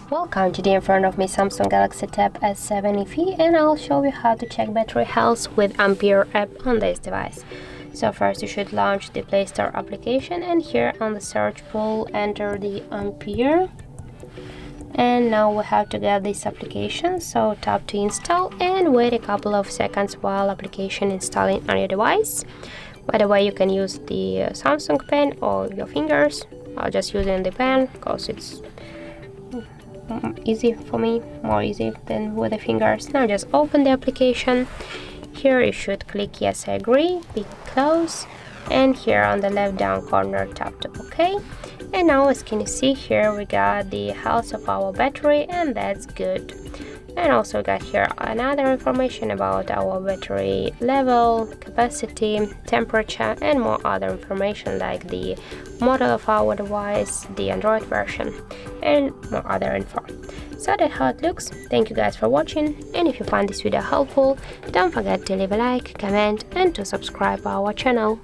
Welcome, today in front of me Samsung Galaxy Tab S7 FE, and I'll show you how to check battery health with Ampere app on this device. So first you should launch the Play Store application, and here on the search pool enter the Ampere. And now we have to get this application, so tap to install and wait a couple of seconds while application installing on your device. By the way, you can use the Samsung pen or your fingers. I'll just use the pen because it's easy for me, more easy than with the fingers. Now just open the application. Here you should click yes, I agree, be close, and here on the left down corner tap to OK. And now as can you see here, we got the health of our battery, and that's good. And also got here another information about our battery level, capacity, temperature, and more other information like the model of our device, the Android version, and more other info. So that's how it looks. Thank you guys for watching, and if you find this video helpful, don't forget to leave a like, comment, and to subscribe our channel.